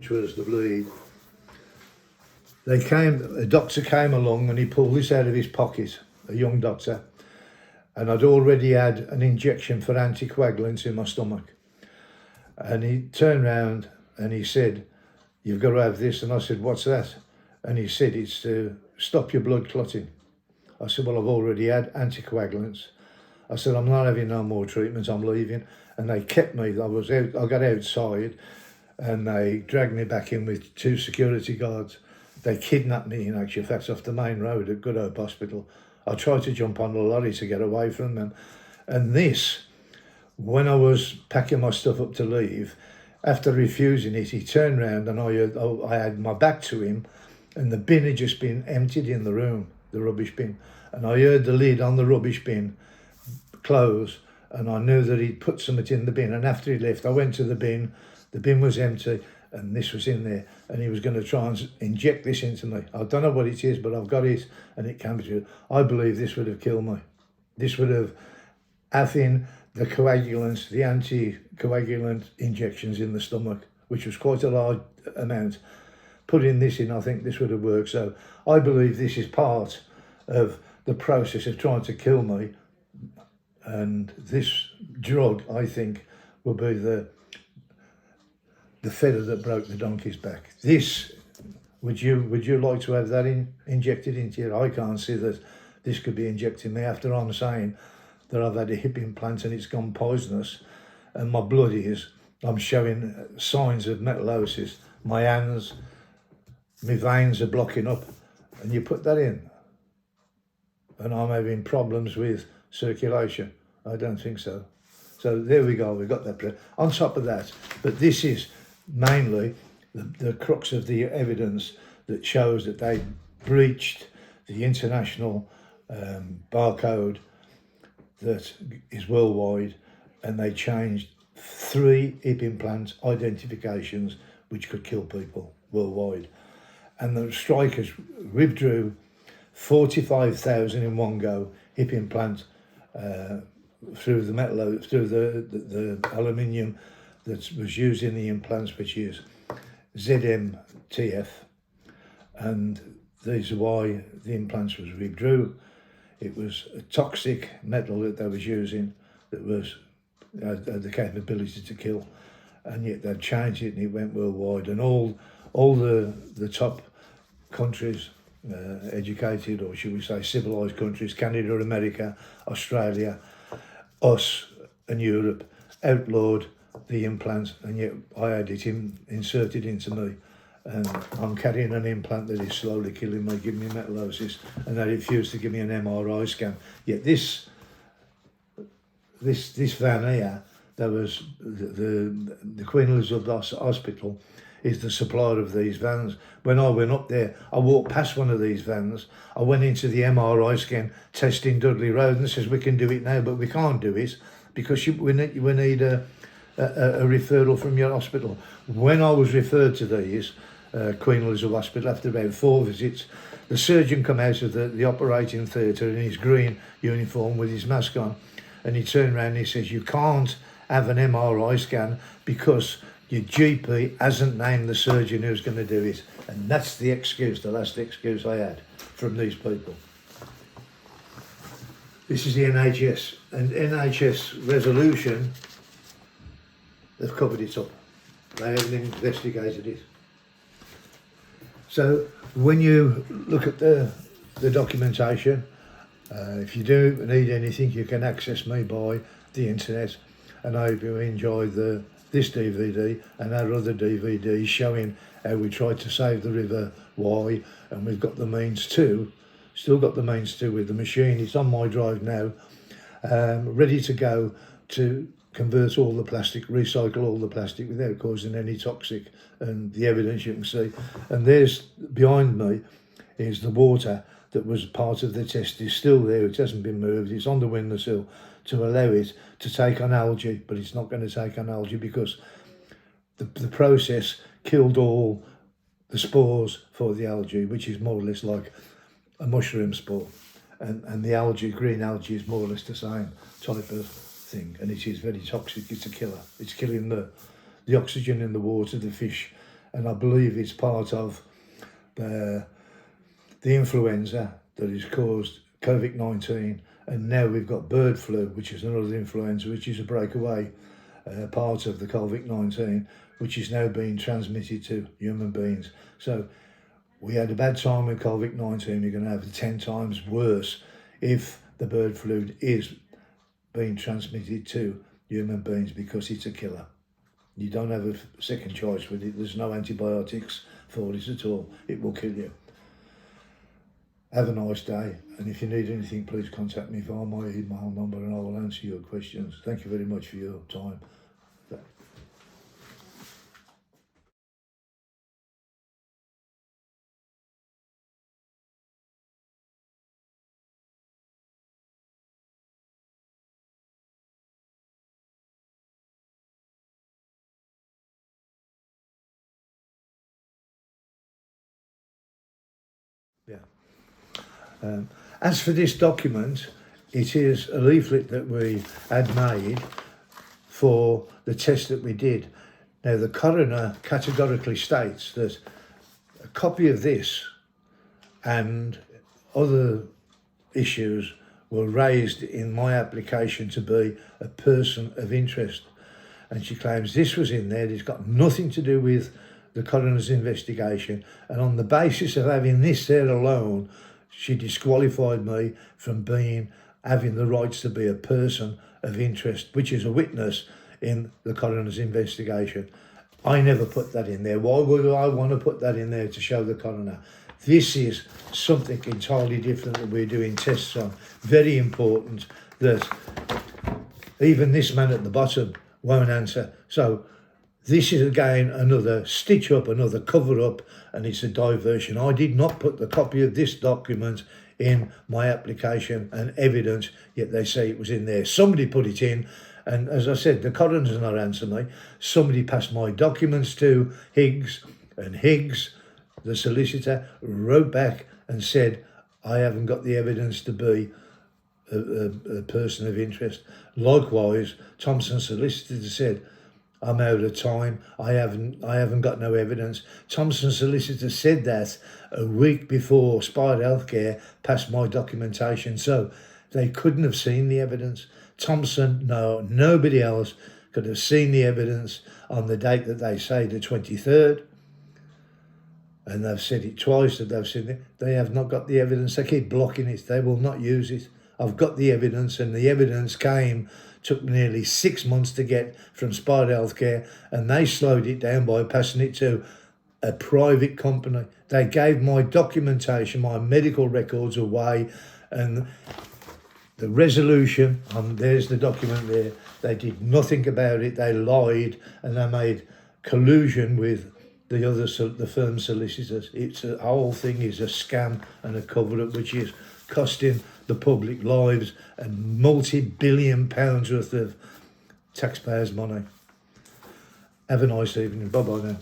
which was the bleed. A doctor came along and he pulled this out of his pocket, a young doctor, and I'd already had an injection for anticoagulants in my stomach. And he turned round and he said, "You've got to have this." And I said, "What's that?" And he said, "It's to stop your blood clotting." I said, "Well, I've already had anticoagulants." I said, "I'm not having no more treatments, I'm leaving." And they kept me. I got outside and they dragged me back in with 2 security guards. They kidnapped me, in actual fact, off the main road at Good Hope Hospital. I tried to jump on the lorry to get away from them. And this, when I was packing my stuff up to leave, after refusing it, he turned round and I had my back to him and the bin had just been emptied in the room, the rubbish bin. And I heard the lid on the rubbish bin close and I knew that he'd put something in the bin. And after he left, I went to the bin was empty and this was in there. And he was going to try and inject this into me. I don't know what it is, but I've got it and it can be. I believe this would have killed me. This would have, having the coagulants, the anticoagulant injections in the stomach, which was quite a large amount, putting this in, I think this would have worked. So I believe this is part of the process of trying to kill me. And this drug, I think, will be the feather that broke the donkey's back. This, would you like to have that injected into you? I can't see that this could be injecting me after I'm saying that I've had a hip implant and it's gone poisonous and my blood I'm showing signs of metallosis. My hands, my veins are blocking up, and you put that in and I'm having problems with circulation. I don't think so. So there we go, we've got that. On top of that, but this is mainly the crux of the evidence that shows that they breached the international barcode that is worldwide, and they changed 3 hip implant identifications which could kill people worldwide. And the strikers withdrew 45,000 in one go hip implant through the metal, through the aluminium that was used in the implants, which is ZMTF, and these are why the implants was withdrew. It was a toxic metal that they was using that was had the capability to kill, and yet they've changed it and it went worldwide. And all the top countries, educated, or should we say civilised countries, Canada, America, Australia, us and Europe, outlawed the implants, and yet I had it inserted into me. And I'm carrying an implant that is slowly killing me, giving me metallosis, and they refuse to give me an MRI scan. Yet this van here, that was the Queen Elizabeth Hospital, is the supplier of these vans. When I went up there, I walked past one of these vans. I went into the MRI scan testing Dudley Road and says, "We can do it now, but we can't do it because we need a referral from your hospital." When I was referred to these Queen Elizabeth Hospital after about 4 visits, the surgeon come out of the operating theatre in his green uniform with his mask on, and he turned around and he says, "You can't have an MRI scan because your GP hasn't named the surgeon who's going to do it." And that's the excuse, the last excuse I had from these people. This is the NHS, and NHS resolution, they've covered it up. They haven't investigated it. So when you look at the documentation, if you do need anything, you can access me by the internet. And I hope you enjoyed this DVD and our other DVDs showing how we tried to save the River Wye, and we've got the means to, still got the means to with the machine. It's on my drive now, ready to go to convert all the plastic, recycle all the plastic without causing any toxic. And the evidence you can see, and there's behind me is the water that was part of the test is still there. It hasn't been moved. It's on the windowsill to allow it to take on algae, but it's not going to take on algae because the process killed all the spores for the algae, which is more or less like a mushroom spore. And the algae, green algae, is more or less the same type of thing, and it is very toxic. It's a killer. It's killing the oxygen in the water, the fish, and I believe it's part of the influenza that has caused COVID-19, and now we've got bird flu, which is another influenza, which is a breakaway part of the COVID-19, which is now being transmitted to human beings. So we had a bad time with COVID-19, we're going to have it 10 times worse if the bird flu is being transmitted to human beings, because it's a killer. You don't have a second choice with it. There's no antibiotics for it at all. It will kill you. Have a nice day, and if you need anything, please contact me via my email number and I will answer your questions. Thank you very much for your time. Yeah. As for this document, it is a leaflet that we had made for the test that we did. Now, the coroner categorically states that a copy of this and other issues were raised in my application to be a person of interest. And she claims this was in there, it's got nothing to do with the coroner's investigation, and on the basis of having this there alone, she disqualified me from having the rights to be a person of interest, which is a witness in the coroner's investigation. I never put that in there. Why would I want to put that in there to show the coroner? This is something entirely different that we're doing tests on. Very important that even this man at the bottom won't answer. So this is again another stitch up, another cover up, and it's a diversion. I did not put the copy of this document in my application and evidence, yet they say it was in there. Somebody put it in, and as I said, the coroner's not answering me. Somebody passed my documents to Higgs, and Higgs, the solicitor, wrote back and said, I haven't got the evidence to be a person of interest. Likewise, Thompson's solicitor said, I'm out of time. I haven't got no evidence. Thompson's solicitor said that a week before Spider Healthcare passed my documentation, so they couldn't have seen the evidence. Thompson, no, nobody else could have seen the evidence on the date that they say, the 23rd. And they've said it twice that they've seen it. They have not got the evidence. They keep blocking it. They will not use it. I've got the evidence, and the evidence took nearly 6 months to get from Spider Healthcare, and they slowed it down by passing it to a private company. They gave my documentation, my medical records away, and the resolution, there's the document there, they did nothing about it. They lied, and they made collusion with the firm's solicitors. The whole thing is a scam and a cover-up, which is costing the public lives and multi-billion pounds worth of taxpayers' money. Have a nice evening. Bye-bye now.